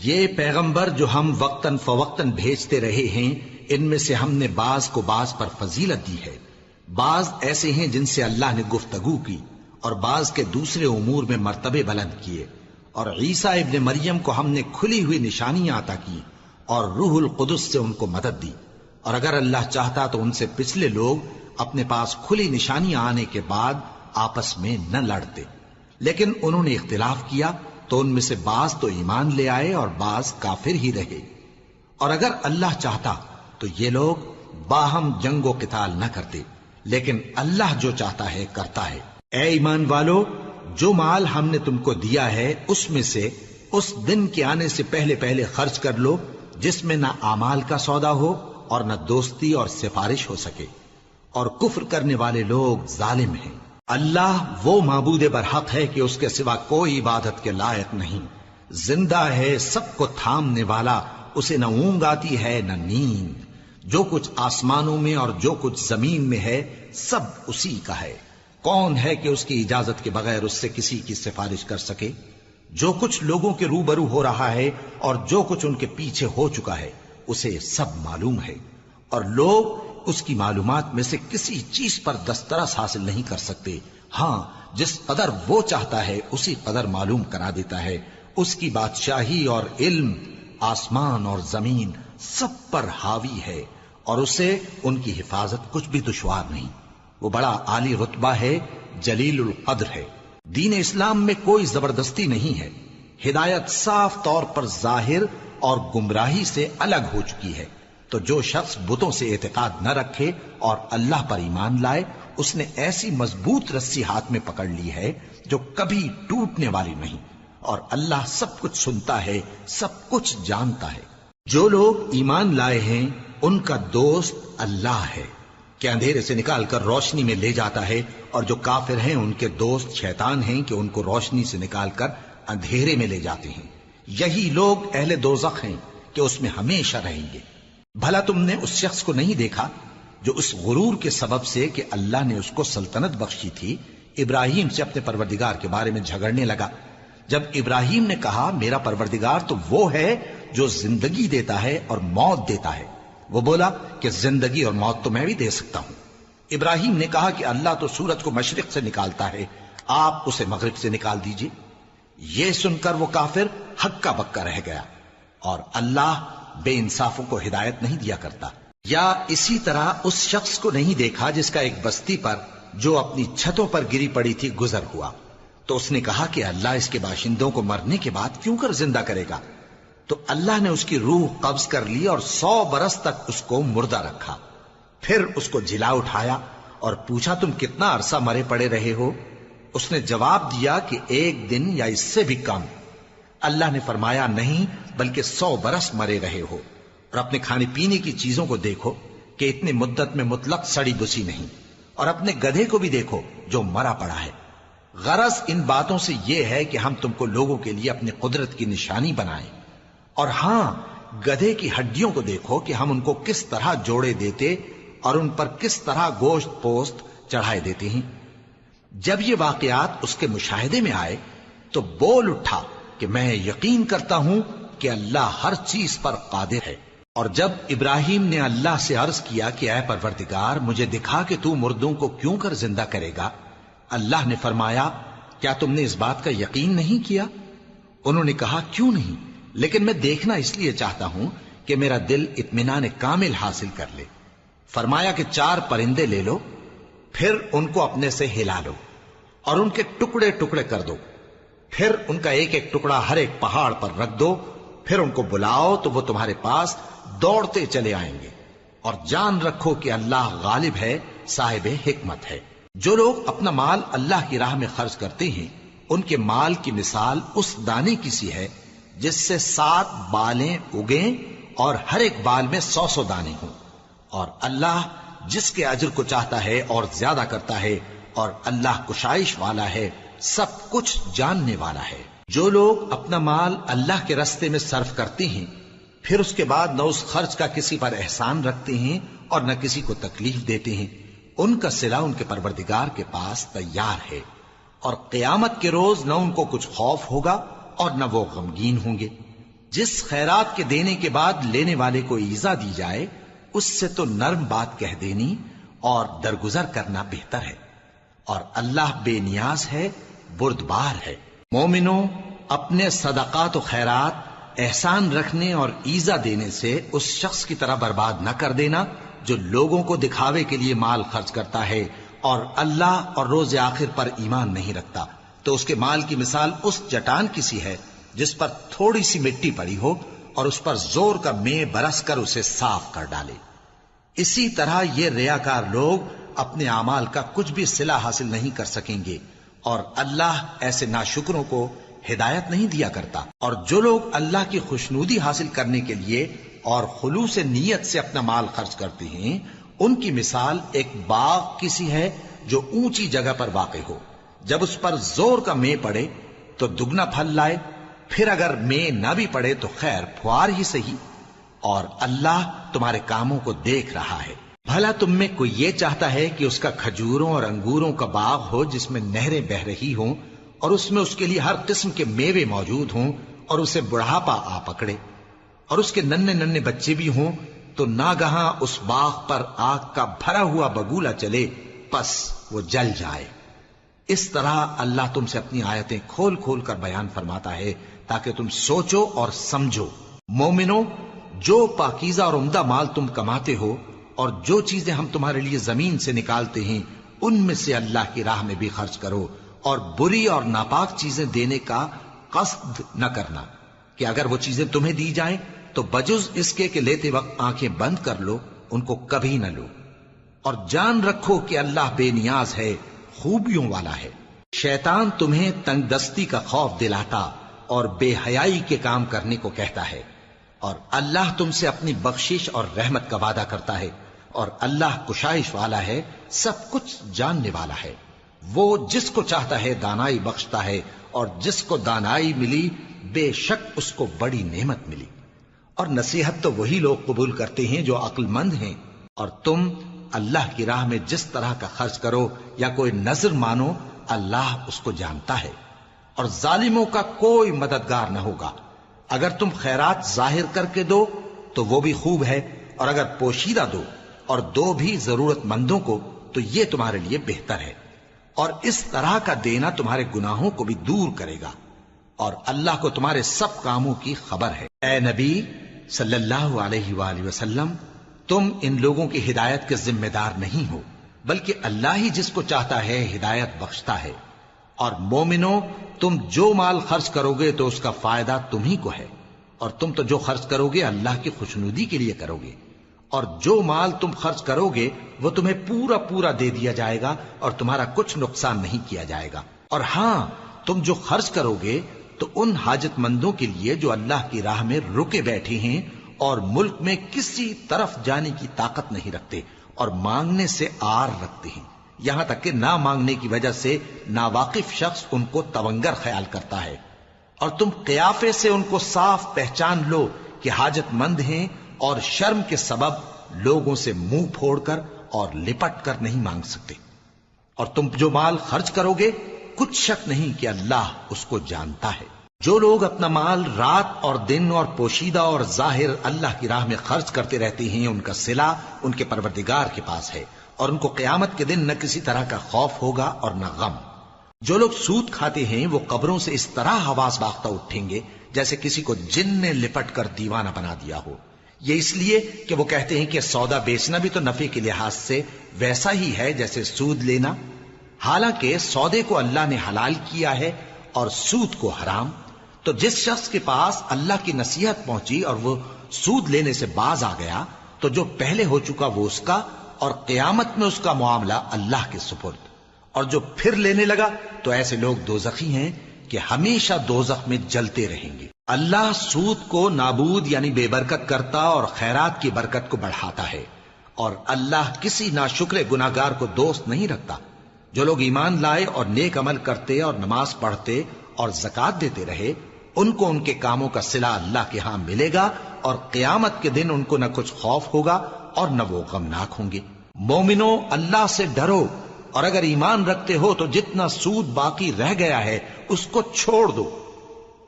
یہ پیغمبر جو ہم وقتاً فوقتاً بھیجتے رہے ہیں، ان میں سے ہم نے بعض کو بعض پر فضیلت دی ہے۔ بعض ایسے ہیں جن سے اللہ نے گفتگو کی، اور بعض کے دوسرے امور میں مرتبے بلند کیے۔ اور عیسیٰ ابن مریم کو ہم نے کھلی ہوئی نشانیاں عطا کی اور روح القدس سے ان کو مدد دی۔ اور اگر اللہ چاہتا تو ان سے پچھلے لوگ اپنے پاس کھلی نشانیاں آنے کے بعد آپس میں نہ لڑتے، لیکن انہوں نے اختلاف کیا تو ان میں سے بعض تو ایمان لے آئے اور بعض کافر ہی رہے۔ اور اگر اللہ چاہتا تو یہ لوگ باہم جنگ و قتال نہ کرتے، لیکن اللہ جو چاہتا ہے کرتا ہے۔ اے ایمان والو، جو مال ہم نے تم کو دیا ہے اس میں سے اس دن کے آنے سے پہلے پہلے خرچ کر لو جس میں نہ اعمال کا سودا ہو اور نہ دوستی اور سفارش ہو سکے، اور کفر کرنے والے لوگ ظالم ہیں۔ اللہ وہ معبود برحق ہے کہ اس کے سوا کوئی عبادت کے لائق نہیں، زندہ ہے، سب کو تھامنے والا، اسے نہ اونگ آتی ہے نہ نیند۔ جو کچھ آسمانوں میں اور جو کچھ زمین میں ہے سب اسی کا ہے۔ کون ہے کہ اس کی اجازت کے بغیر اس سے کسی کی سفارش کر سکے؟ جو کچھ لوگوں کے روبرو ہو رہا ہے اور جو کچھ ان کے پیچھے ہو چکا ہے اسے سب معلوم ہے، اور لوگ اس کی معلومات میں سے کسی چیز پر دسترس حاصل نہیں کر سکتے۔ ہاں، جس قدر وہ چاہتا ہے اسی قدر معلوم کرا دیتا ہے۔ اس کی بادشاہی اور علم آسمان اور زمین سب پر حاوی ہے، اور اسے ان کی حفاظت کچھ بھی دشوار نہیں۔ وہ بڑا عالی رتبہ ہے، جلیل القدر ہے۔ دین اسلام میں کوئی زبردستی نہیں ہے، ہدایت صاف طور پر ظاہر اور گمراہی سے الگ ہو چکی ہے۔ تو جو شخص بتوں سے اعتقاد نہ رکھے اور اللہ پر ایمان لائے، اس نے ایسی مضبوط رسی ہاتھ میں پکڑ لی ہے جو کبھی ٹوٹنے والی نہیں، اور اللہ سب کچھ سنتا ہے، سب کچھ جانتا ہے۔ جو لوگ ایمان لائے ہیں ان کا دوست اللہ ہے کہ اندھیرے سے نکال کر روشنی میں لے جاتا ہے، اور جو کافر ہیں ان کے دوست شیطان ہیں کہ ان کو روشنی سے نکال کر اندھیرے میں لے جاتے ہیں۔ یہی لوگ اہل دوزخ ہیں کہ اس میں ہمیشہ رہیں گے۔ بھلا تم نے اس شخص کو نہیں دیکھا جو اس غرور کے سبب سے کہ اللہ نے اس کو سلطنت بخشی تھی، ابراہیم سے اپنے پروردگار کے بارے میں جھگڑنے لگا؟ جب ابراہیم نے کہا میرا پروردگار تو وہ ہے جو زندگی دیتا ہے اور موت دیتا ہے، وہ بولا کہ زندگی اور موت تو میں بھی دے سکتا ہوں۔ ابراہیم نے کہا کہ اللہ تو سورج کو مشرق سے نکالتا ہے، آپ اسے مغرب سے نکال دیجئے۔ یہ سن کر وہ کافر ہکا بکا رہ گیا، اور اللہ بے انصافوں کو ہدایت نہیں دیا کرتا۔ یا اسی طرح اس شخص کو نہیں دیکھا جس کا ایک بستی پر جو اپنی چھتوں پر گری پڑی تھی گزر ہوا، تو اس نے کہا کہ اللہ اس کے باشندوں کو مرنے کے بعد کیوں کر زندہ کرے گا؟ تو اللہ نے اس کی روح قبض کر لی اور 100 برس تک اس کو مردہ رکھا۔ پھر اس کو جلا اٹھایا اور پوچھا تم کتنا عرصہ مرے پڑے رہے ہو؟ اس نے جواب دیا کہ 1 دن یا اس سے بھی کم۔ اللہ نے فرمایا نہیں، بلکہ 100 برس مرے رہے ہو، اور اپنے کھانے پینے کی چیزوں کو دیکھو کہ اتنی مدت میں مطلق سڑی بسی نہیں، اور اپنے گدھے کو بھی دیکھو جو مرا پڑا ہے۔ غرض ان باتوں سے یہ ہے کہ ہم تم کو لوگوں کے لیے اپنی قدرت کی نشانی بنائیں۔ اور ہاں، گدھے کی ہڈیوں کو دیکھو کہ ہم ان کو کس طرح جوڑے دیتے اور ان پر کس طرح گوشت پوست چڑھائے دیتے ہیں۔ جب یہ واقعات اس کے مشاہدے میں آئے تو بول اٹھا کہ میں یقین کرتا ہوں کہ اللہ ہر چیز پر قادر ہے۔ اور جب ابراہیم نے اللہ سے عرض کیا کہ اے پروردگار مجھے دکھا کہ تو مردوں کو کیوں کر زندہ کرے گا، اللہ نے فرمایا کیا تم نے اس بات کا یقین نہیں کیا؟ انہوں نے کہا کیوں نہیں، لیکن میں دیکھنا اس لیے چاہتا ہوں کہ میرا دل اطمینان کامل حاصل کر لے۔ فرمایا کہ 4 پرندے لے لو، پھر ان کو اپنے سے ہلا لو اور ان کے ٹکڑے ٹکڑے کر دو، پھر ان کا ایک ایک ٹکڑا ہر ایک پہاڑ پر رکھ دو، پھر ان کو بلاؤ تو وہ تمہارے پاس دوڑتے چلے آئیں گے، اور جان رکھو کہ اللہ غالب ہے، صاحب حکمت ہے۔ جو لوگ اپنا مال اللہ کی راہ میں خرچ کرتے ہیں ان کے مال کی مثال اس دانے کی سی ہے جس سے 7 بالیں اگیں اور ہر ایک بال میں 100 دانے ہوں، اور اللہ جس کے اجر کو چاہتا ہے اور زیادہ کرتا ہے، اور اللہ کشائش والا ہے، سب کچھ جاننے والا ہے۔ جو لوگ اپنا مال اللہ کے راستے میں صرف کرتے ہیں پھر اس کے بعد نہ اس خرچ کا کسی پر احسان رکھتے ہیں اور نہ کسی کو تکلیف دیتے ہیں، ان کا صلہ ان کے پروردگار کے پاس تیار ہے، اور قیامت کے روز نہ ان کو کچھ خوف ہوگا اور نہ وہ غمگین ہوں گے۔ جس خیرات کے دینے کے بعد لینے والے کو ایذا دی جائے اس سے تو نرم بات کہہ دینی اور درگزر کرنا بہتر ہے، اور اللہ بے نیاز ہے، بردبار ہے۔ مومنوں، اپنے صدقات و خیرات احسان رکھنے اور ایذا دینے سے اس شخص کی طرح برباد نہ کر دینا جو لوگوں کو دکھاوے کے لیے مال خرچ کرتا ہے اور اللہ اور روز آخر پر ایمان نہیں رکھتا، تو اس کے مال کی مثال اس چٹان کی سی ہے جس پر تھوڑی سی مٹی پڑی ہو اور اس پر زور کا مے برس کر اسے صاف کر ڈالے۔ اسی طرح یہ ریاکار لوگ اپنے اعمال کا کچھ بھی صلہ حاصل نہیں کر سکیں گے، اور اللہ ایسے ناشکروں کو ہدایت نہیں دیا کرتا۔ اور جو لوگ اللہ کی خوشنودی حاصل کرنے کے لیے اور خلوص نیت سے اپنا مال خرچ کرتے ہیں، ان کی مثال ایک باغ کی سی ہے جو اونچی جگہ پر واقع ہو، جب اس پر زور کا مے پڑے تو دگنا پھل لائے، پھر اگر مے نہ بھی پڑے تو خیر پھوار ہی صحیح، اور اللہ تمہارے کاموں کو دیکھ رہا ہے۔ بھلا تم میں کوئی یہ چاہتا ہے کہ اس کا کھجوروں اور انگوروں کا باغ ہو جس میں نہریں بہہ رہی ہوں اور اس میں اس کے لیے ہر قسم کے میوے موجود ہوں، اور اسے بڑھاپا آ پکڑے اور اس کے ننھے ننھے بچے بھی ہوں، تو ناگہاں اس باغ پر آگ کا بھرا ہوا بگولا چلے، پس وہ جل جائے۔ اس طرح اللہ تم سے اپنی آیتیں کھول کھول کر بیان فرماتا ہے تاکہ تم سوچو اور سمجھو۔ مومنو، جو پاکیزہ اور عمدہ مال تم کماتے ہو اور جو چیزیں ہم تمہارے لیے زمین سے نکالتے ہیں ان میں سے اللہ کی راہ میں بھی خرچ کرو، اور بری اور ناپاک چیزیں دینے کا قصد نہ کرنا کہ اگر وہ چیزیں تمہیں دی جائیں تو بجز اس کے کہ لیتے وقت آنکھیں بند کر لو ان کو کبھی نہ لو، اور جان رکھو کہ اللہ بے نیاز ہے، خوبیوں والا ہے۔ شیطان تمہیں تنگ دستی کا خوف دلاتا اور بے حیائی کے کام کرنے کو کہتا ہے، اور اللہ تم سے اپنی بخشش اور رحمت کا وعدہ کرتا ہے، اور اللہ کشائش والا ہے، سب کچھ جاننے والا ہے۔ وہ جس کو چاہتا ہے دانائی بخشتا ہے، اور جس کو دانائی ملی بے شک اس کو بڑی نعمت ملی۔ اور نصیحت تو وہی لوگ قبول کرتے ہیں جو عقل مند ہیں، اور تم اللہ کی راہ میں جس طرح کا خرچ کرو یا کوئی نذر مانو اللہ اس کو جانتا ہے، اور ظالموں کا کوئی مددگار نہ ہوگا۔ اگر تم خیرات ظاہر کر کے دو تو وہ بھی خوب ہے، اور اگر پوشیدہ دو اور دو بھی ضرورت مندوں کو تو یہ تمہارے لیے بہتر ہے، اور اس طرح کا دینا تمہارے گناہوں کو بھی دور کرے گا، اور اللہ کو تمہارے سب کاموں کی خبر ہے۔ اے نبی صلی اللہ علیہ وآلہ وسلم، تم ان لوگوں کی ہدایت کے ذمہ دار نہیں ہو، بلکہ اللہ ہی جس کو چاہتا ہے ہدایت بخشتا ہے۔ اور مومنو، تم جو مال خرچ کرو گے تو اس کا فائدہ تم ہی کو ہے، اور تم تو جو خرچ کرو گے اللہ کی خوشنودی کے لیے کرو گے، اور جو مال تم خرچ کرو گے وہ تمہیں پورا پورا دے دیا جائے گا اور تمہارا کچھ نقصان نہیں کیا جائے گا۔ اور ہاں، تم جو خرچ کرو گے تو ان حاجت مندوں کے لیے جو اللہ کی راہ میں رکے بیٹھے ہیں اور ملک میں کسی طرف جانے کی طاقت نہیں رکھتے اور مانگنے سے آر رکھتے ہیں، یہاں تک کہ نہ مانگنے کی وجہ سے ناواقف شخص ان کو تونگر خیال کرتا ہے، اور تم قیافے سے ان کو صاف پہچان لو کہ حاجت مند ہیں، اور شرم کے سبب لوگوں سے منہ پھوڑ کر اور لپٹ کر نہیں مانگ سکتے۔ اور تم جو مال خرچ کرو گے کچھ شک نہیں کہ اللہ اس کو جانتا ہے۔ جو لوگ اپنا مال رات اور دن اور پوشیدہ اور ظاہر اللہ کی راہ میں خرچ کرتے رہتے ہیں، ان کا صلہ ان کے پروردگار کے پاس ہے، اور ان کو قیامت کے دن نہ کسی طرح کا خوف ہوگا اور نہ غم۔ جو لوگ سود کھاتے ہیں وہ قبروں سے اس طرح حواس باختہ اٹھیں گے جیسے کسی کو جن نے لپٹ کر دیوانہ بنا دیا ہو، یہ اس لیے کہ وہ کہتے ہیں کہ سودا بیچنا بھی تو نفع کے لحاظ سے ویسا ہی ہے جیسے سود لینا، حالانکہ سودے کو اللہ نے حلال کیا ہے اور سود کو حرام۔ تو جس شخص کے پاس اللہ کی نصیحت پہنچی اور وہ سود لینے سے باز آ گیا تو جو پہلے ہو چکا وہ اس کا، اور قیامت میں اس کا معاملہ اللہ کے سپرد، اور جو پھر لینے لگا تو ایسے لوگ دوزخی ہیں کہ ہمیشہ دوزخ میں جلتے رہیں گے۔ اللہ سود کو نابود یعنی بے برکت کرتا اور خیرات کی برکت کو بڑھاتا ہے، اور اللہ کسی ناشکر گناہگار کو دوست نہیں رکھتا۔ جو لوگ ایمان لائے اور نیک عمل کرتے اور نماز پڑھتے اور زکوٰۃ دیتے رہے، ان کو ان کے کاموں کا صلہ اللہ کے ہاں ملے گا، اور قیامت کے دن ان کو نہ کچھ خوف ہوگا اور نہ وہ غمناک ہوں گے۔ مومنو، اللہ سے ڈرو، اور اگر ایمان رکھتے ہو تو جتنا سود باقی رہ گیا ہے اس کو چھوڑ دو،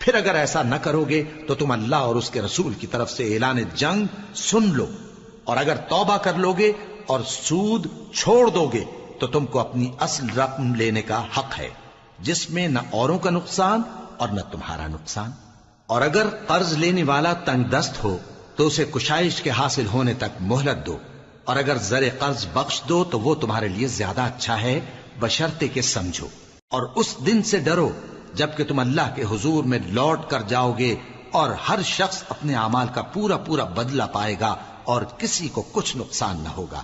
پھر اگر ایسا نہ کرو گے تو تم اللہ اور اس کے رسول کی طرف سے اعلان جنگ سن لو، اور اگر توبہ کر لو گے اور سود چھوڑ دو گے تو تم کو اپنی اصل رقم لینے کا حق ہے، جس میں نہ اوروں کا نقصان اور نہ تمہارا نقصان۔ اور اگر قرض لینے والا تنگ دست ہو تو اسے کشائش کے حاصل ہونے تک مہلت دو، اور اگر زر قرض بخش دو تو وہ تمہارے لیے زیادہ اچھا ہے، بشرطے کہ سمجھو۔ اور اس دن سے ڈرو جبکہ تم اللہ کے حضور میں لوٹ کر جاؤ گے، اور ہر شخص اپنے اعمال کا پورا پورا بدلہ پائے گا اور کسی کو کچھ نقصان نہ ہوگا۔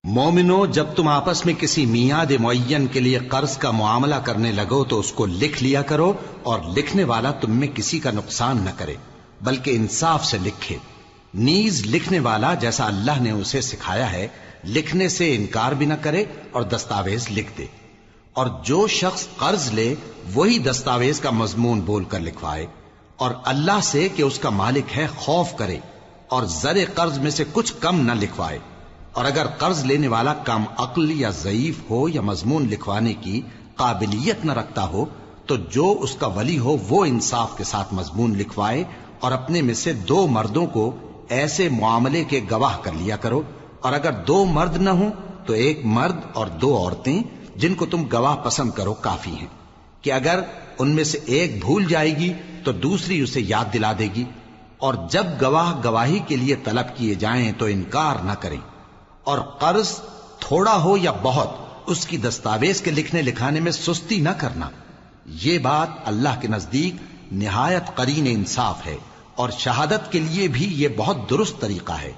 مومنو، جب تم آپس میں کسی میعاد معین کے لیے قرض کا معاملہ کرنے لگو تو اس کو لکھ لیا کرو، اور لکھنے والا تم میں کسی کا نقصان نہ کرے بلکہ انصاف سے لکھے۔ نیز لکھنے والا جیسا اللہ نے اسے سکھایا ہے لکھنے سے انکار بھی نہ کرے اور دستاویز لکھ دے، اور جو شخص قرض لے وہی دستاویز کا مضمون بول کر لکھوائے، اور اللہ سے کہ اس کا مالک ہے خوف کرے، اور زر قرض میں سے کچھ کم نہ لکھوائے۔ اور اگر قرض لینے والا کم عقل یا ضعیف ہو یا مضمون لکھوانے کی قابلیت نہ رکھتا ہو تو جو اس کا ولی ہو وہ انصاف کے ساتھ مضمون لکھوائے، اور اپنے میں سے 2 مردوں کو ایسے معاملے کے گواہ کر لیا کرو، اور اگر 2 مرد نہ ہوں تو 1 مرد اور 2 عورتیں جن کو تم گواہ پسند کرو کافی ہیں، کہ اگر ان میں سے ایک بھول جائے گی تو دوسری اسے یاد دلا دے گی۔ اور جب گواہ گواہی کے لیے طلب کیے جائیں تو انکار نہ کریں، اور قرض تھوڑا ہو یا بہت اس کی دستاویز کے لکھنے لکھانے میں سستی نہ کرنا۔ یہ بات اللہ کے نزدیک نہایت قرین انصاف ہے، اور شہادت کے لیے بھی یہ بہت درست طریقہ ہے۔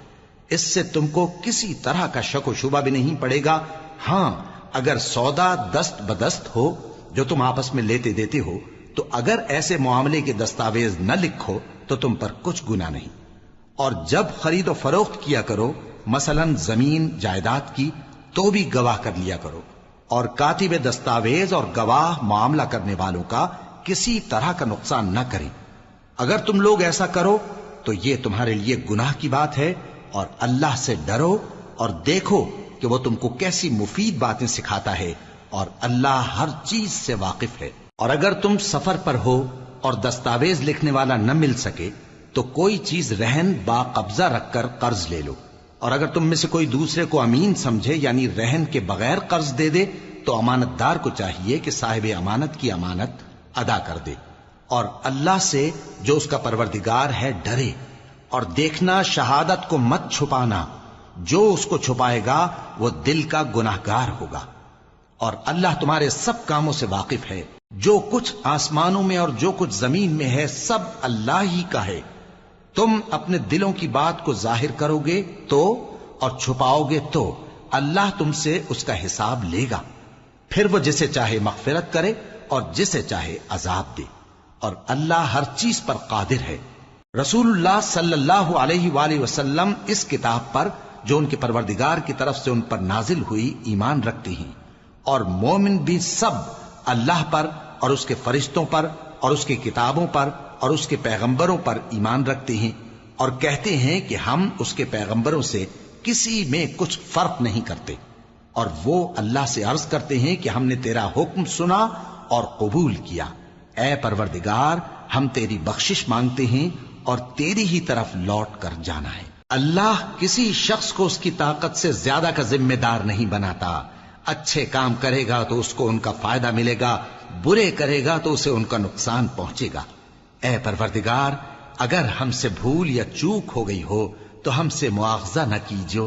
اس سے تم کو کسی طرح کا شک و شبہ بھی نہیں پڑے گا۔ ہاں، اگر سودا دست بدست ہو جو تم آپس میں لیتے دیتے ہو تو اگر ایسے معاملے کے دستاویز نہ لکھو تو تم پر کچھ گناہ نہیں۔ اور جب خرید و فروخت کیا کرو، مثلا زمین جائیداد کی، تو بھی گواہ کر لیا کرو، اور کاتب دستاویز اور گواہ معاملہ کرنے والوں کا کسی طرح کا نقصان نہ کریں۔ اگر تم لوگ ایسا کرو تو یہ تمہارے لیے گناہ کی بات ہے، اور اللہ سے ڈرو اور دیکھو کہ وہ تم کو کیسی مفید باتیں سکھاتا ہے، اور اللہ ہر چیز سے واقف ہے۔ اور اگر تم سفر پر ہو اور دستاویز لکھنے والا نہ مل سکے تو کوئی چیز رہن با قبضہ رکھ کر قرض لے لو، اور اگر تم میں سے کوئی دوسرے کو امین سمجھے یعنی رہن کے بغیر قرض دے دے تو امانت دار کو چاہیے کہ صاحب امانت کی امانت ادا کر دے، اور اللہ سے جو اس کا پروردگار ہے ڈرے، اور دیکھنا شہادت کو مت چھپانا، جو اس کو چھپائے گا وہ دل کا گناہگار ہوگا۔ اور اللہ تمہارے سب کاموں سے واقف ہے، جو کچھ آسمانوں میں اور جو کچھ زمین میں ہے سب اللہ ہی کا ہے۔ تم اپنے دلوں کی بات کو ظاہر کرو گے تو اور چھپاؤ گے تو اللہ تم سے اس کا حساب لے گا، پھر وہ جسے چاہے مغفرت کرے اور جسے چاہے عذاب دے، اور اللہ ہر چیز پر قادر ہے۔ رسول اللہ صلی اللہ علیہ وآلہ وسلم اس کتاب پر جو ان کے پروردگار کی طرف سے ان پر نازل ہوئی ایمان رکھتے ہیں، اور مومن بھی سب اللہ پر اور اس کے فرشتوں پر اور اس کی کتابوں پر اور اس کے پیغمبروں پر ایمان رکھتے ہیں، اور کہتے ہیں کہ ہم اس کے پیغمبروں سے کسی میں کچھ فرق نہیں کرتے، اور وہ اللہ سے عرض کرتے ہیں کہ ہم نے تیرا حکم سنا اور قبول کیا۔ اے پروردگار، ہم تیری بخشش مانگتے ہیں اور تیری ہی طرف لوٹ کر جانا ہے۔ اللہ کسی شخص کو اس کی طاقت سے زیادہ کا ذمہ دار نہیں بناتا۔ اچھے کام کرے گا تو اس کو ان کا فائدہ ملے گا، برے کرے گا تو اسے ان کا نقصان پہنچے گا۔ اے پروردگار، اگر ہم سے بھول یا چوک ہو گئی ہو تو ہم سے مواخذہ نہ کیجو۔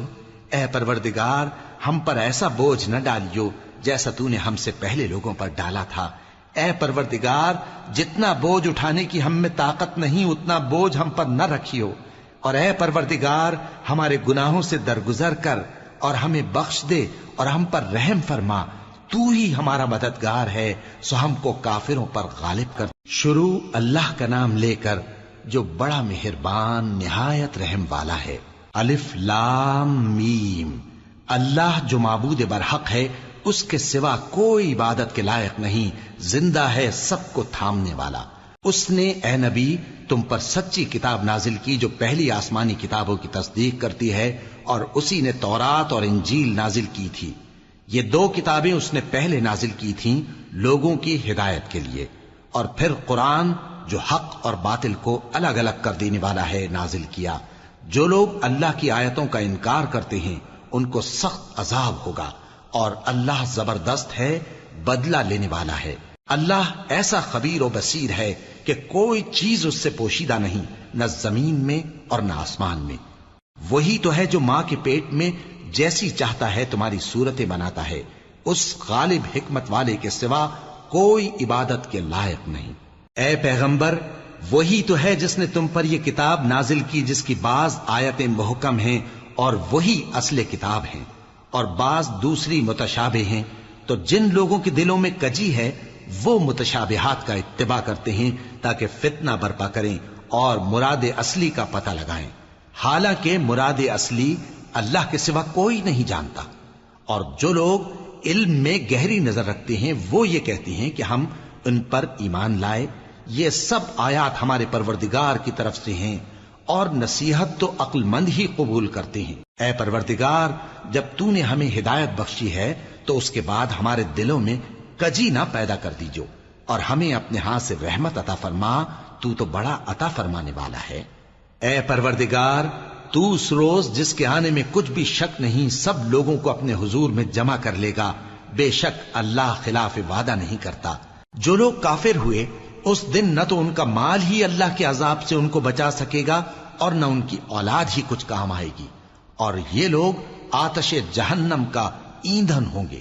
اے پروردگار، ہم پر ایسا بوجھ نہ ڈالیو جیسا تو نے ہم سے پہلے لوگوں پر ڈالا تھا۔ اے پروردگار، جتنا بوجھ اٹھانے کی ہم میں طاقت نہیں اتنا بوجھ ہم پر نہ رکھیو، اور اے پروردگار ہمارے گناہوں سے درگزر کر اور ہمیں بخش دے اور ہم پر رحم فرما، تو ہی ہمارا مددگار ہے، سو ہم کو کافروں پر غالب کر۔ شروع اللہ کا نام لے کر جو بڑا مہربان نہایت رحم والا ہے۔ الف لام میم۔ اللہ جو معبود برحق ہے، اس کے سوا کوئی عبادت کے لائق نہیں، زندہ ہے سب کو تھامنے والا۔ اس نے اے نبی تم پر سچی کتاب نازل کی جو پہلی آسمانی کتابوں کی تصدیق کرتی ہے، اور اسی نے تورات اور انجیل نازل کی تھی۔ یہ 2 کتابیں اس نے پہلے نازل کی تھیں لوگوں کی ہدایت کے لیے، اور پھر قرآن جو حق اور باطل کو الگ الگ کر دینے والا ہے نازل کیا۔ جو لوگ اللہ کی آیتوں کا انکار کرتے ہیں ان کو سخت عذاب ہوگا، اور اللہ زبردست ہے، بدلہ لینے والا ہے۔ اللہ ایسا خبیر و بصیر ہے کہ کوئی چیز اس سے پوشیدہ نہیں، نہ زمین میں اور نہ آسمان میں۔ وہی تو ہے جو ماں کے پیٹ میں جیسی چاہتا ہے تمہاری صورتیں بناتا ہے، اس غالب حکمت والے کے سوا کوئی عبادت کے لائق نہیں۔ اے پیغمبر، وہی تو ہے جس نے تم پر یہ کتاب نازل کی جس کی بعض آیتیں محکم ہیں اور وہی اصل کتاب ہیں، اور بعض دوسری متشابہ ہیں۔ تو جن لوگوں کے دلوں میں کجی ہے وہ متشابہات کا اتباع کرتے ہیں تاکہ فتنہ برپا کریں اور مراد اصلی کا پتہ لگائیں، حالانکہ مراد اصلی اللہ کے سوا کوئی نہیں جانتا۔ اور جو لوگ علم میں گہری نظر رکھتے ہیں وہ یہ کہتے ہیں کہ ہم ان پر ایمان لائے، یہ سب آیات ہمارے پروردگار کی طرف سے ہیں، اور نصیحت تو عقل مند ہی قبول کرتے ہیں۔ اے پروردگار، جب تو نے ہمیں ہدایت بخشی ہے تو اس کے بعد ہمارے دلوں میں کجی نہ پیدا کر دیجو، اور ہمیں اپنے ہاتھ سے رحمت عطا فرما، تو بڑا عطا فرمانے والا ہے۔ اے پروردگار، تو اس روز جس کے آنے میں کچھ بھی شک نہیں سب لوگوں کو اپنے حضور میں جمع کر لے گا، بے شک اللہ خلاف وعدہ نہیں کرتا۔ جو لوگ کافر ہوئے اس دن نہ تو ان کا مال ہی اللہ کے عذاب سے ان کو بچا سکے گا اور نہ ان کی اولاد ہی کچھ کام آئے گی، اور یہ لوگ آتش جہنم کا ایندھن ہوں گے۔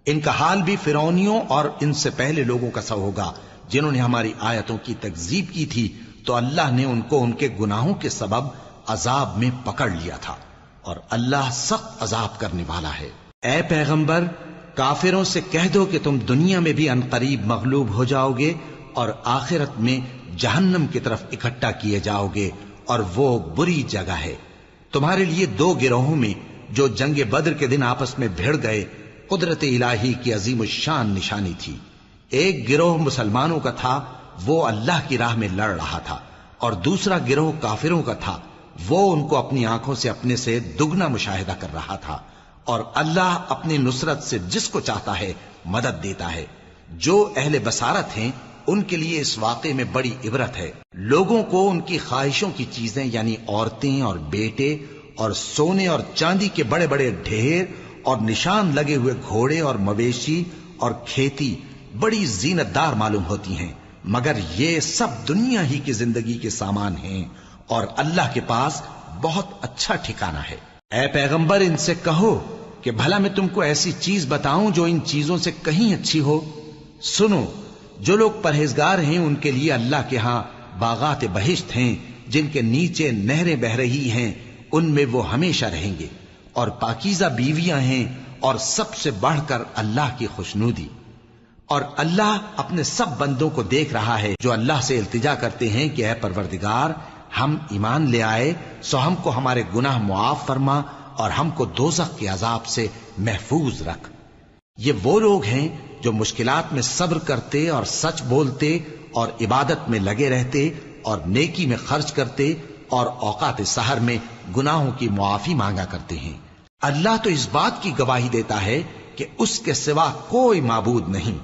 ان کا حال بھی فرعونیوں اور ان سے پہلے لوگوں کا سا ہوگا جنہوں نے ہماری آیتوں کی تکذیب کی تھی، تو اللہ نے ان کو ان کے گناہوں کے سبب عذاب میں پکڑ لیا تھا، اور اللہ سخت عذاب کرنے والا ہے۔ اے پیغمبر، کافروں سے کہہ دو کہ تم دنیا میں بھی عنقریب مغلوب ہو جاؤ گے اور آخرت میں جہنم کی طرف اکٹھا کیے جاؤ گے، اور وہ بری جگہ ہے۔ تمہارے لیے دو گروہوں میں جو جنگ بدر کے دن آپس میں بھیڑ گئے قدرت الہی کی عظیم الشان نشانی تھی۔ ایک گروہ مسلمانوں کا تھا، وہ اللہ کی راہ میں لڑ رہا تھا، اور دوسرا گروہ کافروں کا تھا، وہ ان کو اپنی آنکھوں سے اپنے سے دگنا مشاہدہ کر رہا تھا۔ اور اللہ اپنی نصرت سے جس کو چاہتا ہے مدد دیتا ہے۔ جو اہل بصارت ہیں ان کے لیے اس واقعے میں بڑی عبرت ہے۔ لوگوں کو ان کی خواہشوں کی چیزیں یعنی عورتیں اور بیٹے اور سونے اور چاندی کے بڑے بڑے ڈھیر اور نشان لگے ہوئے گھوڑے اور مویشی اور کھیتی بڑی زینت دار معلوم ہوتی ہیں، مگر یہ سب دنیا ہی کی زندگی کے سامان ہیں، اور اللہ کے پاس بہت اچھا ٹھکانہ ہے۔ اے پیغمبر، ان سے کہو کہ بھلا میں تم کو ایسی چیز بتاؤں جو ان چیزوں سے کہیں اچھی ہو؟ سنو، جو لوگ پرہیزگار ہیں ان کے لیے اللہ کے ہاں باغات بہشت ہیں جن کے نیچے نہریں بہ رہی ہیں، ان میں وہ ہمیشہ رہیں گے، اور پاکیزہ بیویاں ہیں، اور سب سے بڑھ کر اللہ کی خوشنودی۔ اور اللہ اپنے سب بندوں کو دیکھ رہا ہے جو اللہ سے التجا کرتے ہیں کہ اے پروردگار، ہم ایمان لے آئے سو ہم کو ہمارے گناہ معاف فرما اور ہم کو دوزخ کے عذاب سے محفوظ رکھ۔ یہ وہ لوگ ہیں جو مشکلات میں صبر کرتے اور سچ بولتے اور عبادت میں لگے رہتے اور نیکی میں خرچ کرتے اور اوقات سحر میں گناہوں کی معافی مانگا کرتے ہیں۔ اللہ تو اس بات کی گواہی دیتا ہے کہ اس کے سوا کوئی معبود نہیں،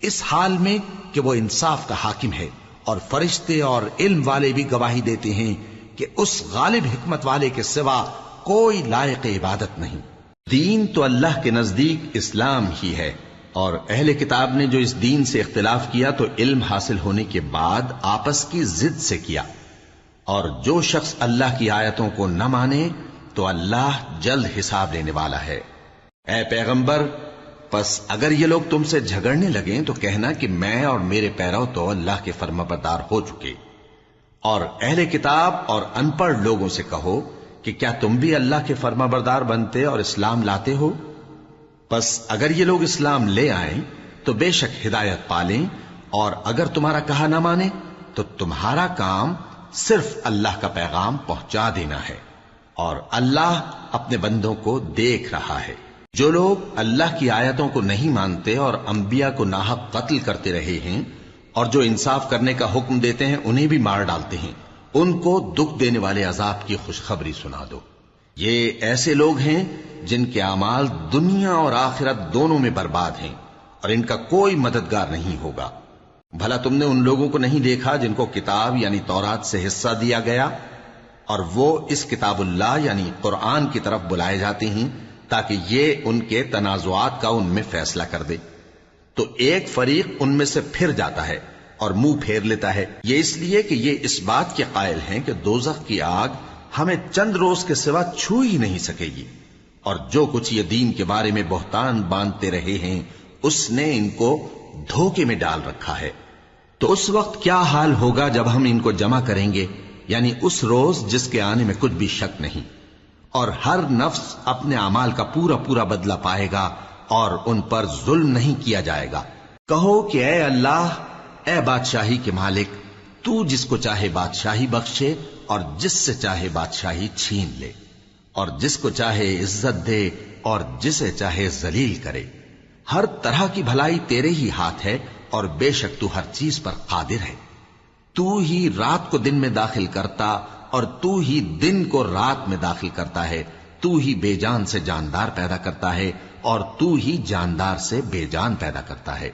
اس حال میں کہ وہ انصاف کا حاکم ہے، اور فرشتے اور علم والے بھی گواہی دیتے ہیں کہ اس غالب حکمت والے کے سوا کوئی لائق عبادت نہیں۔ دین تو اللہ کے نزدیک اسلام ہی ہے، اور اہل کتاب نے جو اس دین سے اختلاف کیا تو علم حاصل ہونے کے بعد آپس کی ضد سے کیا، اور جو شخص اللہ کی آیتوں کو نہ مانے تو اللہ جلد حساب لینے والا ہے۔ اے پیغمبر، پس اگر یہ لوگ تم سے جھگڑنے لگیں تو کہنا کہ میں اور میرے پیرو تو اللہ کے فرمانبردار ہو چکے، اور اہل کتاب اور ان پڑھ لوگوں سے کہو کہ کیا تم بھی اللہ کے فرمانبردار بنتے اور اسلام لاتے ہو؟ پس اگر یہ لوگ اسلام لے آئیں تو بے شک ہدایت پالیں، اور اگر تمہارا کہا نہ مانے تو تمہارا کام صرف اللہ کا پیغام پہنچا دینا ہے، اور اللہ اپنے بندوں کو دیکھ رہا ہے۔ جو لوگ اللہ کی آیتوں کو نہیں مانتے اور انبیاء کو ناحق قتل کرتے رہے ہیں، اور جو انصاف کرنے کا حکم دیتے ہیں انہیں بھی مار ڈالتے ہیں، ان کو دکھ دینے والے عذاب کی خوشخبری سنا دو۔ یہ ایسے لوگ ہیں جن کے اعمال دنیا اور آخرت دونوں میں برباد ہیں، اور ان کا کوئی مددگار نہیں ہوگا۔ بھلا تم نے ان لوگوں کو نہیں دیکھا جن کو کتاب یعنی تورات سے حصہ دیا گیا اور وہ اس کتاب اللہ یعنی قرآن کی طرف بلائے جاتے ہیں تاکہ یہ ان کے تنازعات کا ان میں فیصلہ کر دے؟ تو ایک فریق ان میں سے پھر جاتا ہے اور منہ پھیر لیتا ہے، یہ اس لیے کہ یہ اس بات کے قائل ہیں کہ دوزخ کی آگ ہمیں چند روز کے سوا چھو ہی نہیں سکے گی، اور جو کچھ یہ دین کے بارے میں بہتان باندھتے رہے ہیں اس نے ان کو دھوکے میں ڈال رکھا ہے۔ تو اس وقت کیا حال ہوگا جب ہم ان کو جمع کریں گے، یعنی اس روز جس کے آنے میں کچھ بھی شک نہیں، اور ہر نفس اپنے اعمال کا پورا پورا بدلہ پائے گا اور ان پر ظلم نہیں کیا جائے گا۔ کہو کہ اے اللہ، اے بادشاہی کے مالک، تو جس کو چاہے بادشاہی بخشے اور جس سے چاہے بادشاہی چھین لے، اور جس کو چاہے عزت دے اور جسے چاہے ذلیل کرے۔ ہر طرح کی بھلائی تیرے ہی ہاتھ ہے اور بے شک تو ہر چیز پر قادر ہے۔ تو ہی رات کو دن میں داخل کرتا اور تو ہی دن کو رات میں داخل کرتا ہے، تو ہی بے جان سے جاندار پیدا کرتا ہے اور تو ہی جاندار سے بے جان پیدا کرتا ہے،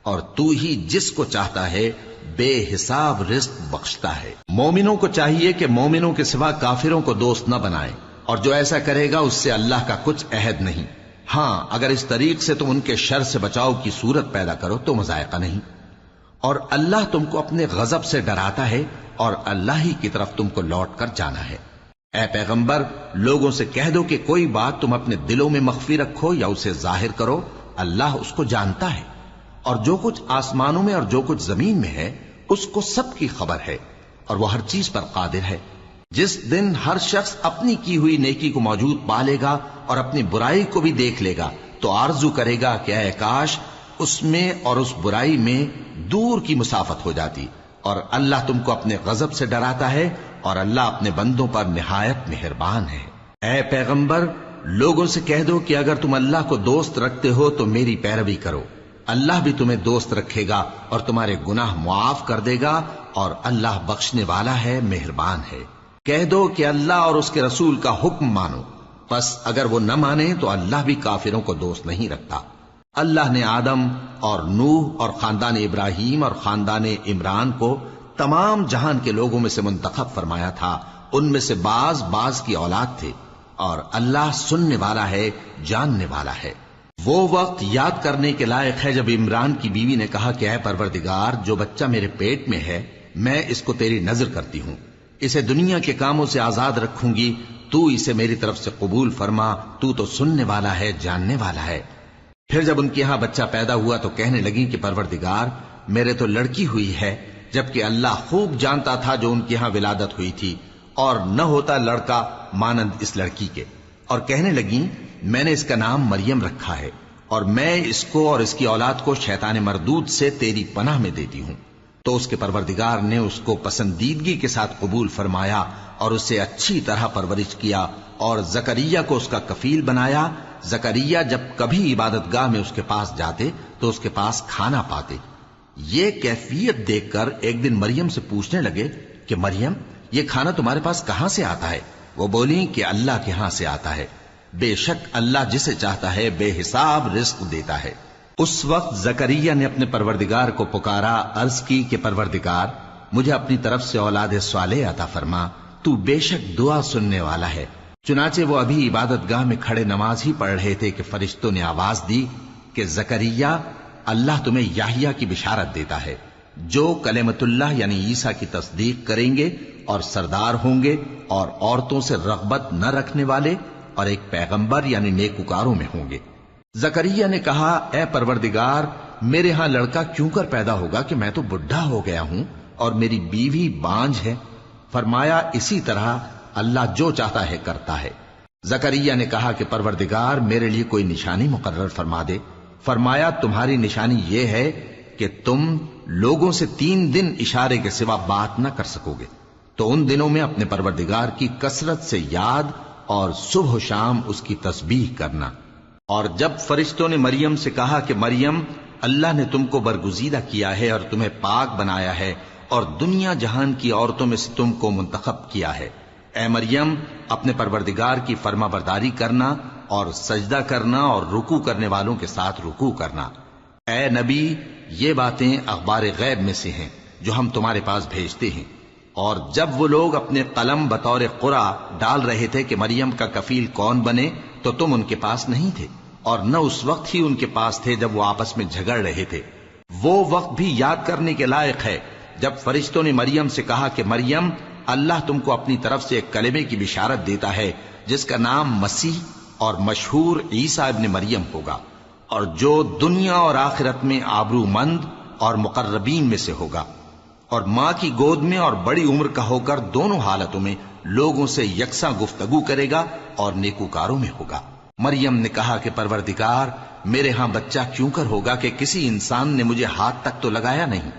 اور تو ہی جس کو چاہتا ہے بے حساب رزق بخشتا ہے۔ مومنوں کو چاہیے کہ مومنوں کے سوا کافروں کو دوست نہ بنائیں، اور جو ایسا کرے گا اس سے اللہ کا کچھ عہد نہیں۔ ہاں، اگر اس طریق سے تم ان کے شر سے بچاؤ کی صورت پیدا کرو تو مذائقہ نہیں، اور اللہ تم کو اپنے غضب سے ڈراتا ہے اور اللہ ہی کی طرف تم کو لوٹ کر جانا ہے۔ اے پیغمبر، لوگوں سے کہہ دو کہ کوئی بات تم اپنے دلوں میں مخفی رکھو یا اسے ظاہر کرو، اللہ اس کو جانتا ہے، اور جو کچھ آسمانوں میں اور جو کچھ زمین میں ہے اس کو سب کی خبر ہے، اور وہ ہر چیز پر قادر ہے۔ جس دن ہر شخص اپنی کی ہوئی نیکی کو موجود پا لے گا اور اپنی برائی کو بھی دیکھ لے گا تو آرزو کرے گا کہ اے کاش اس میں اور اس برائی میں دور کی مسافت ہو جاتی، اور اللہ تم کو اپنے غضب سے ڈراتا ہے اور اللہ اپنے بندوں پر نہایت مہربان ہے۔ اے پیغمبر، لوگوں سے کہہ دو کہ اگر تم اللہ کو دوست رکھتے ہو تو میری پیروی کرو، اللہ بھی تمہیں دوست رکھے گا اور تمہارے گناہ معاف کر دے گا، اور اللہ بخشنے والا ہے، مہربان ہے۔ کہہ دو کہ اللہ اور اس کے رسول کا حکم مانو، پس اگر وہ نہ مانے تو اللہ بھی کافروں کو دوست نہیں رکھتا۔ اللہ نے آدم اور نوح اور خاندان ابراہیم اور خاندان عمران کو تمام جہان کے لوگوں میں سے منتخب فرمایا تھا، ان میں سے بعض کی اولاد تھے، اور اللہ سننے والا ہے، جاننے والا ہے۔ وہ وقت یاد کرنے کے لائق ہے جب عمران کی بیوی نے کہا کہ اے پروردگار، جو بچہ میرے پیٹ میں ہے میں اس کو تیری نظر کرتی ہوں، اسے دنیا کے کاموں سے آزاد رکھوں گی، تو اسے میری طرف سے قبول فرما، تو سننے والا ہے، جاننے والا ہے۔ پھر جب ان کے ہاں بچہ پیدا ہوا تو کہنے لگی کہ پروردگار، میرے تو لڑکی ہوئی ہے، جبکہ اللہ خوب جانتا تھا جو ان کے ہاں ولادت ہوئی تھی، اور نہ ہوتا لڑکا مانند اس لڑکی کے، اور کہنے لگی میں نے اس کا نام مریم رکھا ہے، اور میں اس کو اور اس کی اولاد کو شیطان مردود سے تیری پناہ میں دیتی ہوں۔ تو اس کے پروردگار نے اس کو پسندیدگی کے ساتھ قبول فرمایا اور اسے اچھی طرح پرورش کیا، اور زکریا کو اس کا کفیل بنایا۔ زکریا جب کبھی عبادت گاہ میں اس کے پاس جاتے تو اس کے پاس کھانا پاتے۔ یہ کیفیت دیکھ کر ایک دن مریم سے پوچھنے لگے کہ مریم، یہ کھانا تمہارے پاس کہاں سے آتا ہے؟ وہ بولی کہ اللہ کے ہاں سے آتا ہے، بے شک اللہ جسے چاہتا ہے بے حساب رزق دیتا ہے۔ اس وقت زکریا نے اپنے پروردگار کو پکارا، عرض کی کہ پروردگار، مجھے اپنی طرف سے اولاد صالح عطا فرما، تو بے شک دعا سننے والا ہے۔ چنانچہ وہ ابھی عبادت گاہ میں کھڑے نماز ہی پڑھ رہے تھے کہ فرشتوں نے آواز دی کہ زکریا، اللہ تمہیں یحییٰ کی بشارت دیتا ہے، جو کلمۃ اللہ یعنی عیسیٰ کی تصدیق کریں گے اور سردار ہوں گے اور عورتوں سے رغبت نہ رکھنے والے اور ایک پیغمبر یعنی نیکوکاروں میں ہوں گے۔ زکریا نے کہا، اے پروردگار، میرے ہاں لڑکا کیوں کر پیدا ہوگا کہ میں تو بڈھا ہو گیا ہوں اور میری بیوی بانجھ ہے؟ فرمایا، اسی طرح اللہ جو چاہتا ہے کرتا ہے۔ زکریا نے کہا کہ پروردگار، میرے لیے کوئی نشانی مقرر فرما دے۔ فرمایا، تمہاری نشانی یہ ہے کہ تم لوگوں سے 3 دن اشارے کے سوا بات نہ کر سکو گے، تو ان دنوں میں اپنے پروردگار کی کثرت سے یاد اور صبح و شام اس کی تسبیح کرنا۔ اور جب فرشتوں نے مریم سے کہا کہ مریم، اللہ نے تم کو برگزیدہ کیا ہے اور تمہیں پاک بنایا ہے اور دنیا جہان کی عورتوں میں سے تم کو منتخب کیا ہے، اے مریم، اپنے پروردگار کی فرما برداری کرنا اور سجدہ کرنا اور رکوع کرنے والوں کے ساتھ رکوع کرنا۔ اے نبی، یہ باتیں اخبار غیب میں سے ہیں جو ہم تمہارے پاس بھیجتے ہیں۔ اور جب وہ لوگ اپنے قلم بطور قرعہ ڈال رہے تھے کہ مریم کا کفیل کون بنے تو تم ان کے پاس نہیں تھے، اور نہ اس وقت ہی ان کے پاس تھے جب وہ آپس میں جھگڑ رہے تھے۔ وہ وقت بھی یاد کرنے کے لائق ہے جب فرشتوں نے مریم سے کہا کہ مریم، اللہ تم کو اپنی طرف سے ایک کلمے کی بشارت دیتا ہے جس کا نام مسیح اور مشہور عیسیٰ ابن مریم ہوگا، اور جو دنیا اور آخرت میں آبرو مند اور مقربین میں سے ہوگا، اور ماں کی گود میں اور بڑی عمر کا ہو کر دونوں حالتوں میں لوگوں سے یکساں گفتگو کرے گا اور نیکوکاروں میں ہوگا۔ مریم نے کہا کہ پروردگار، میرے ہاں بچہ کیوں کر ہوگا کہ کسی انسان نے مجھے ہاتھ تک تو لگایا نہیں۔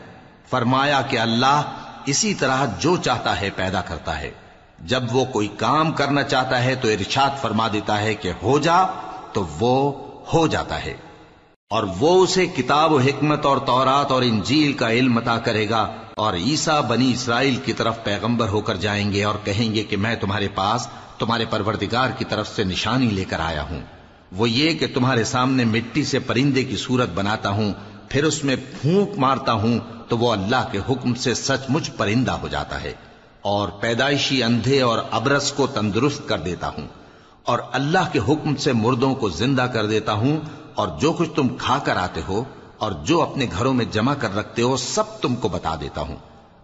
فرمایا کہ اللہ اسی طرح جو چاہتا ہے پیدا کرتا ہے، جب وہ کوئی کام کرنا چاہتا ہے تو ارشاد فرما دیتا ہے کہ ہو جا تو وہ ہو جاتا ہے۔ اور وہ اسے کتاب و حکمت اور تورات اور انجیل کا علم عطا کرے گا، اور عیسیٰ بنی اسرائیل کی طرف پیغمبر ہو کر جائیں گے اور کہیں گے کہ میں تمہارے پاس تمہارے پروردگار کی طرف سے نشانی لے کر آیا ہوں، وہ یہ کہ تمہارے سامنے مٹی سے پرندے کی صورت بناتا ہوں، پھر اس میں پھونک مارتا ہوں تو وہ اللہ کے حکم سے سچ مچ پرندہ ہو جاتا ہے، اور پیدائشی اندھے اور ابرص کو تندرست کر دیتا ہوں، اور اللہ کے حکم سے مردوں کو زندہ کر دیتا ہوں، اور جو کچھ تم کھا کر آتے ہو اور جو اپنے گھروں میں جمع کر رکھتے ہو سب تم کو بتا دیتا ہوں۔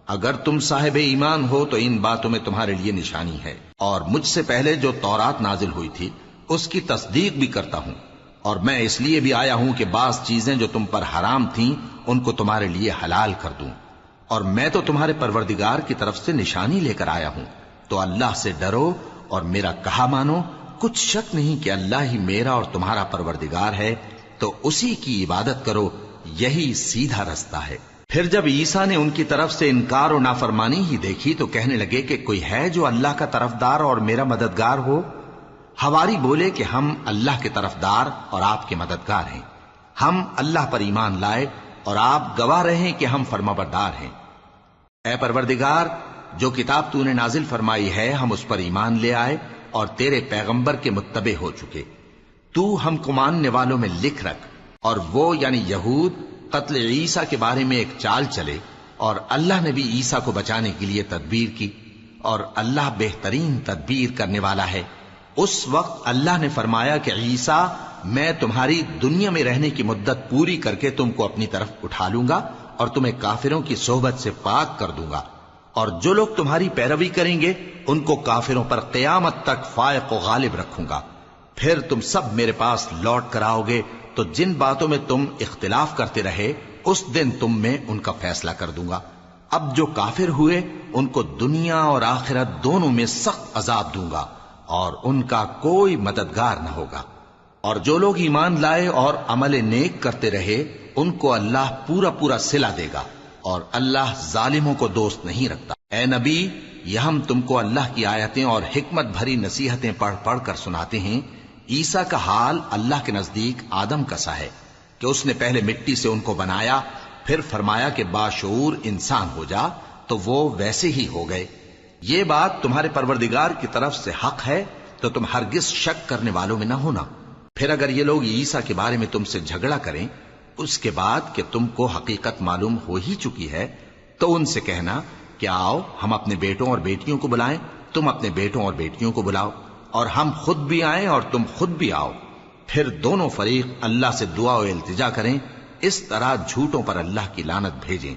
اگر تم صاحب ایمان ہو تو ان باتوں میں تمہارے لیے نشانی ہے، اور مجھ سے پہلے جو تورات نازل ہوئی تھی اس کی تصدیق بھی کرتا ہوں، اور میں اس لیے بھی آیا ہوں کہ بعض چیزیں جو تم پر حرام تھیں ان کو تمہارے لیے حلال کر دوں، اور میں تو تمہارے پروردگار کی طرف سے نشانی لے کر آیا ہوں، تو اللہ سے ڈرو اور میرا کہا مانو۔ کچھ شک نہیں کہ اللہ ہی میرا اور تمہارا پروردگار ہے، تو اسی کی عبادت کرو، یہی سیدھا رستہ ہے۔ پھر جب عیسیٰ نے ان کی طرف سے انکار و نافرمانی ہی دیکھی تو کہنے لگے کہ کوئی ہے جو اللہ کا طرفدار اور میرا مددگار ہو؟ حواری بولے کہ ہم اللہ کے طرفدار اور آپ کے مددگار ہیں، ہم اللہ پر ایمان لائے اور آپ گواہ رہے کہ ہم فرمانبردار ہیں۔ اے پروردگار، جو کتاب تو نے نازل فرمائی ہے ہم اس پر ایمان لے آئے اور تیرے پیغمبر کے متبع ہو چکے، تو ہم کو ماننے والوں میں لکھ رکھ۔ اور وہ یعنی یہود قتل عیسیٰ کے بارے میں ایک چال چلے، اور اللہ نے بھی عیسیٰ کو بچانے کے لیے تدبیر کی، اور اللہ بہترین تدبیر کرنے والا ہے۔ اس وقت اللہ نے فرمایا کہ عیسیٰ، میں تمہاری دنیا میں رہنے کی مدت پوری کر کے تم کو اپنی طرف اٹھا لوں گا اور تمہیں کافروں کی صحبت سے پاک کر دوں گا، اور جو لوگ تمہاری پیروی کریں گے ان کو کافروں پر قیامت تک فائق و غالب رکھوں گا۔ پھر تم سب میرے پاس لوٹ کر آؤ گے تو جن باتوں میں تم اختلاف کرتے رہے اس دن تم میں ان کا فیصلہ کر دوں گا۔ اب جو کافر ہوئے ان کو دنیا اور آخرت دونوں میں سخت عذاب دوں گا، اور ان کا کوئی مددگار نہ ہوگا۔ اور جو لوگ ایمان لائے اور عمل نیک کرتے رہے ان کو اللہ پورا پورا صلہ دے گا، اور اللہ ظالموں کو دوست نہیں رکھتا۔ اے نبی، یہ ہم تم کو اللہ کی آیتیں اور حکمت بھری نصیحتیں پڑھ پڑھ کر سناتے ہیں۔ عیسیٰ کا حال اللہ کے نزدیک آدم کا سا ہے کہ اس نے پہلے مٹی سے ان کو بنایا، پھر فرمایا کہ باشعور انسان ہو جا، تو وہ ویسے ہی ہو گئے۔ یہ بات تمہارے پروردگار کی طرف سے حق ہے، تو تم ہرگز شک کرنے والوں میں نہ ہونا۔ پھر اگر یہ لوگ عیسیٰ کے بارے میں تم سے جھگڑا کریں اس کے بعد کہ تم کو حقیقت معلوم ہو ہی چکی ہے، تو ان سے کہنا کہ آؤ ہم اپنے بیٹوں اور بیٹیوں کو بلائیں، تم اپنے بیٹوں اور بیٹیوں کو بلاؤ، اور ہم خود بھی آئیں اور تم خود بھی آؤ، پھر دونوں فریق اللہ سے دعا و التجا کریں، اس طرح جھوٹوں پر اللہ کی لعنت بھیجیں۔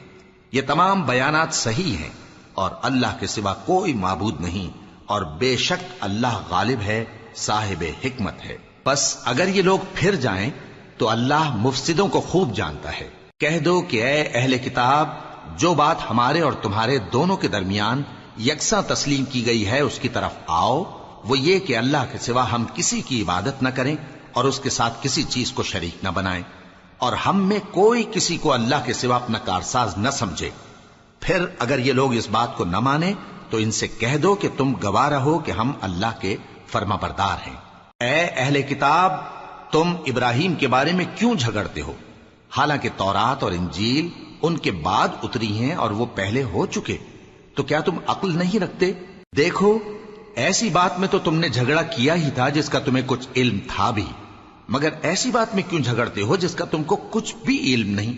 یہ تمام بیانات صحیح ہیں، اور اللہ کے سوا کوئی معبود نہیں، اور بے شک اللہ غالب ہے، صاحب حکمت ہے۔ بس اگر یہ لوگ پھر جائیں تو اللہ مفسدوں کو خوب جانتا ہے۔ کہہ دو کہ اے اہل کتاب، جو بات ہمارے اور تمہارے دونوں کے درمیان یکساں تسلیم کی گئی ہے اس کی طرف آؤ، وہ یہ کہ اللہ کے سوا ہم کسی کی عبادت نہ کریں اور اس کے ساتھ کسی چیز کو شریک نہ بنائیں، اور ہم میں کوئی کسی کو اللہ کے سوا اپنا کارساز نہ سمجھے۔ پھر اگر یہ لوگ اس بات کو نہ مانیں تو ان سے کہہ دو کہ تم گواہ رہو کہ ہم اللہ کے فرما بردار ہیں۔ اے اہل کتاب، تم ابراہیم کے بارے میں کیوں جھگڑتے ہو؟ حالانکہ تورات اور انجیل ان کے بعد اتری ہیں اور وہ پہلے ہو چکے، تو کیا تم عقل نہیں رکھتے؟ دیکھو، ایسی بات میں تو تم نے جھگڑا کیا ہی تھا جس کا تمہیں کچھ علم تھا بھی، مگر ایسی بات میں کیوں جھگڑتے ہو جس کا تم کو کچھ بھی علم نہیں؟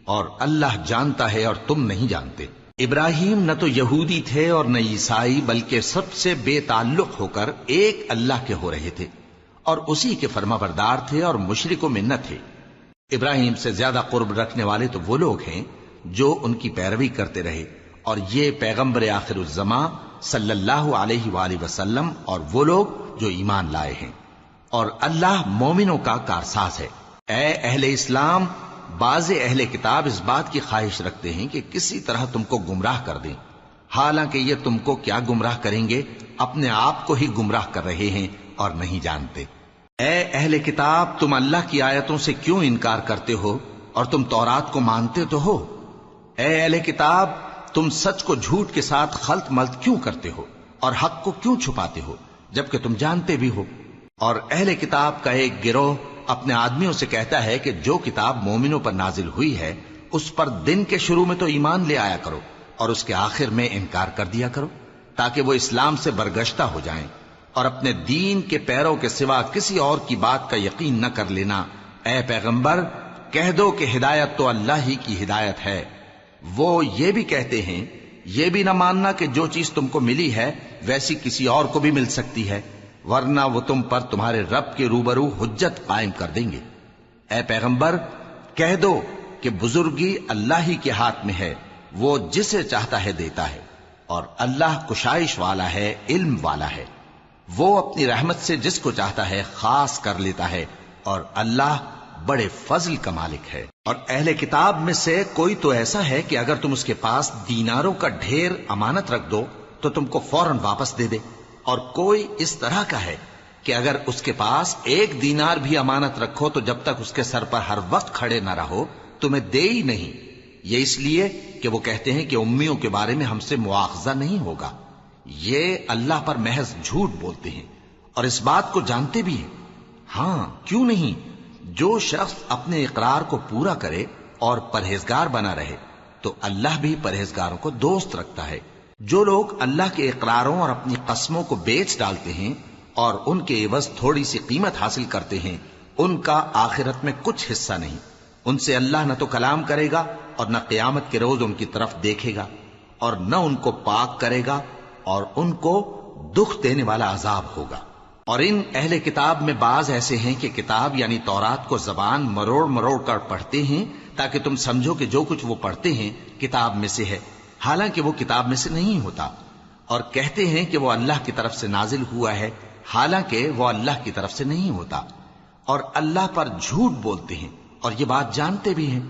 اور اللہ جانتا ہے اور تم نہیں جانتے۔ ابراہیم نہ تو یہودی تھے اور نہ عیسائی، بلکہ سب سے بے تعلق ہو کر ایک اللہ کے ہو رہے تھے اور اسی کے فرما بردار تھے اور مشرکوں میں نہ تھے۔ ابراہیم سے زیادہ قرب رکھنے والے تو وہ لوگ ہیں جو ان کی پیروی کرتے رہے، اور یہ پیغمبر آخر الزماں صلی اللہ علیہ وآلہ وسلم اور وہ لوگ جو ایمان لائے ہیں، اور اللہ مومنوں کا کارساز ہے۔ اے اہل اسلام، بعض اہل کتاب اس بات کی خواہش رکھتے ہیں کہ کسی طرح تم کو گمراہ کر دیں، حالانکہ یہ تم کو کیا گمراہ کریں گے، اپنے آپ کو ہی گمراہ کر رہے ہیں اور نہیں جانتے۔ اے اہل کتاب، تم اللہ کی آیتوں سے کیوں انکار کرتے ہو اور تم تورات کو مانتے تو ہو؟ اے اہل کتاب، تم سچ کو جھوٹ کے ساتھ خلط ملط کیوں کرتے ہو اور حق کو کیوں چھپاتے ہو جبکہ تم جانتے بھی ہو؟ اور اہل کتاب کا ایک گروہ اپنے آدمیوں سے کہتا ہے کہ جو کتاب مومنوں پر نازل ہوئی ہے اس پر دن کے شروع میں تو ایمان لے آیا کرو اور اس کے آخر میں انکار کر دیا کرو، تاکہ وہ اسلام سے برگشتہ ہو جائیں اور اپنے دین کے پیروں کے سوا کسی اور کی بات کا یقین نہ کر لینا۔ اے پیغمبر، کہہ دو کہ ہدایت تو اللہ ہی کی ہدایت ہے۔ وہ یہ بھی کہتے ہیں، یہ بھی نہ ماننا کہ جو چیز تم کو ملی ہے ویسی کسی اور کو بھی مل سکتی ہے، ورنہ وہ تم پر تمہارے رب کے روبرو حجت قائم کر دیں گے۔ اے پیغمبر، کہہ دو کہ بزرگی اللہ ہی کے ہاتھ میں ہے، وہ جسے چاہتا ہے دیتا ہے، اور اللہ کشائش والا ہے، علم والا ہے۔ وہ اپنی رحمت سے جس کو چاہتا ہے خاص کر لیتا ہے، اور اللہ بڑے فضل کا مالک ہے۔ اور اہل کتاب میں سے کوئی تو ایسا ہے کہ اگر تم اس کے پاس دیناروں کا ڈھیر امانت رکھ دو تو تم کو فوراً واپس دے دے، اور کوئی اس طرح کا ہے کہ اگر اس کے پاس ایک دینار بھی امانت رکھو تو جب تک اس کے سر پر ہر وقت کھڑے نہ رہو تمہیں دے ہی نہیں۔ یہ اس لیے کہ وہ کہتے ہیں کہ امیوں کے بارے میں ہم سے مواخذہ نہیں ہوگا۔ یہ اللہ پر محض جھوٹ بولتے ہیں اور اس بات کو جانتے بھی ہیں۔ ہاں، کیوں نہیں، جو شخص اپنے اقرار کو پورا کرے اور پرہیزگار بنا رہے تو اللہ بھی پرہیزگاروں کو دوست رکھتا ہے۔ جو لوگ اللہ کے اقراروں اور اپنی قسموں کو بیچ ڈالتے ہیں اور ان کے عوض تھوڑی سی قیمت حاصل کرتے ہیں، ان کا آخرت میں کچھ حصہ نہیں۔ ان سے اللہ نہ تو کلام کرے گا اور نہ قیامت کے روز ان کی طرف دیکھے گا، اور نہ ان کو پاک کرے گا، اور ان کو دکھ دینے والا عذاب ہوگا۔ اور ان اہل کتاب میں بعض ایسے ہیں کہ کتاب یعنی تورات کو زبان مروڑ مروڑ کر پڑھتے ہیں تاکہ تم سمجھو کہ جو کچھ وہ پڑھتے ہیں کتاب میں سے ہے، حالانکہ وہ کتاب میں سے نہیں ہوتا، اور کہتے ہیں کہ وہ اللہ کی طرف سے نازل ہوا ہے، حالانکہ وہ اللہ کی طرف سے نہیں ہوتا، اور اللہ پر جھوٹ بولتے ہیں اور یہ بات جانتے بھی ہیں۔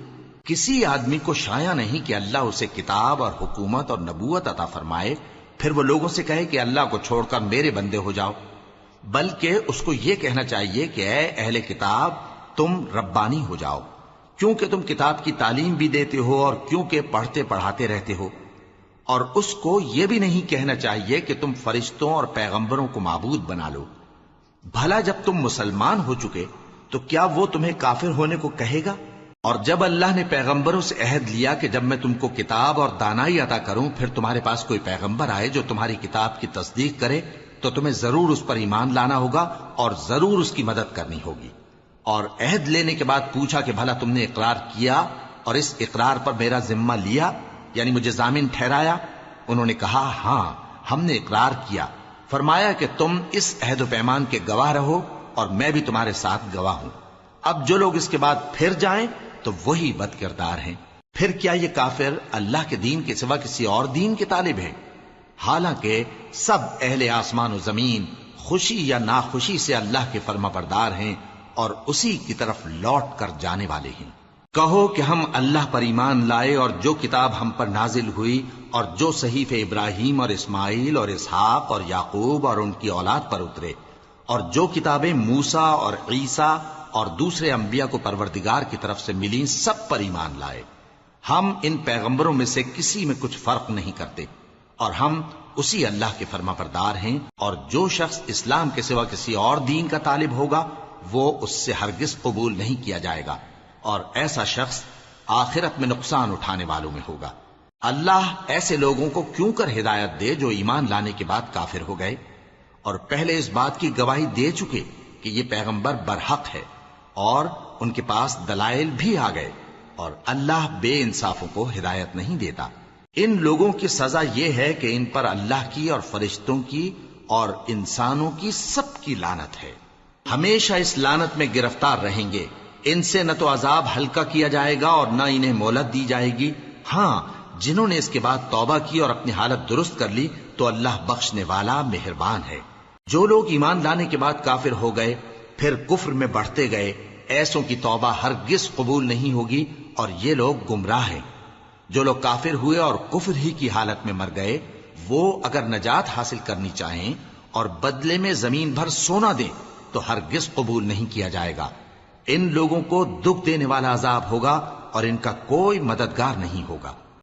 کسی آدمی کو شایع نہیں کہ اللہ اسے کتاب اور حکومت اور نبوت عطا فرمائے پھر وہ لوگوں سے کہے کہ اللہ کو چھوڑ کر میرے بندے ہو جاؤ، بلکہ اس کو یہ کہنا چاہیے کہ اے اہل کتاب، تم ربانی ہو جاؤ، کیونکہ تم کتاب کی تعلیم بھی دیتے ہو اور کیونکہ پڑھتے پڑھاتے رہتے ہو۔ اور اس کو یہ بھی نہیں کہنا چاہیے کہ تم فرشتوں اور پیغمبروں کو معبود بنا لو۔ بھلا جب تم مسلمان ہو چکے تو کیا وہ تمہیں کافر ہونے کو کہے گا؟ اور جب اللہ نے پیغمبروں سے عہد لیا کہ جب میں تم کو کتاب اور دانائی عطا کروں پھر تمہارے پاس کوئی پیغمبر آئے جو تمہاری کتاب کی تصدیق کرے تو تمہیں ضرور اس پر ایمان لانا ہوگا اور ضرور اس کی مدد کرنی ہوگی۔ اور عہد لینے کے بعد پوچھا کہ بھلا تم نے اقرار کیا اور اس اقرار پر میرا ذمہ لیا، یعنی مجھے ضامن ٹھہرایا؟ انہوں نے کہا ہاں، ہم نے اقرار کیا۔ فرمایا کہ تم اس عہد و پیمان کے گواہ رہو اور میں بھی تمہارے ساتھ گواہ ہوں۔ اب جو لوگ اس کے بعد پھر جائیں تو وہی بد کردار ہیں۔ پھر کیا یہ کافر اللہ کے دین کے سوا کسی اور دین کے طالب ہیں؟ حالانکہ سب اہل آسمان و زمین خوشی یا ناخوشی سے اللہ کے فرما بردار ہیں اور اسی کی طرف لوٹ کر جانے والے ہیں۔ کہو کہ ہم اللہ پر ایمان لائے اور جو کتاب ہم پر نازل ہوئی اور جو صحیفے ابراہیم اور اسماعیل اور اسحاق اور یعقوب اور ان کی اولاد پر اترے، اور جو کتابیں موسیٰ اور عیسیٰ اور دوسرے انبیاء کو پروردگار کی طرف سے ملیں، سب پر ایمان لائے۔ ہم ان پیغمبروں میں سے کسی میں کچھ فرق نہیں کرتے، اور ہم اسی اللہ کے فرما بردار ہیں۔ اور جو شخص اسلام کے سوا کسی اور دین کا طالب ہوگا وہ اس سے ہرگز قبول نہیں کیا جائے گا، اور ایسا شخص آخرت میں نقصان اٹھانے والوں میں ہوگا۔ اللہ ایسے لوگوں کو کیوں کر ہدایت دے جو ایمان لانے کے بعد کافر ہو گئے اور پہلے اس بات کی گواہی دے چکے کہ یہ پیغمبر برحق ہے اور ان کے پاس دلائل بھی آ گئے، اور اللہ بے انصافوں کو ہدایت نہیں دیتا۔ ان لوگوں کی سزا یہ ہے کہ ان پر اللہ کی اور فرشتوں کی اور انسانوں کی سب کی لعنت ہے، ہمیشہ اس لعنت میں گرفتار رہیں گے۔ ان سے نہ تو عذاب ہلکا کیا جائے گا اور نہ انہیں مہلت دی جائے گی۔ ہاں، جنہوں نے اس کے بعد توبہ کی اور اپنی حالت درست کر لی تو اللہ بخشنے والا مہربان ہے۔ جو لوگ ایمان لانے کے بعد کافر ہو گئے پھر کفر میں بڑھتے گئے، ایسوں کی توبہ ہرگز قبول نہیں ہوگی اور یہ لوگ گمراہ ہیں۔ جو لوگ کافر ہوئے اور کفر ہی کی حالت میں مر گئے، وہ اگر نجات حاصل کرنی چاہیں اور بدلے میں زمین بھر سونا دیں تو ہرگز قبول نہیں کیا جائے گا۔ ان لوگوں کو دکھ دینے والا عذاب ہوگا اور ان کا کوئی مددگار نہیں ہوگا۔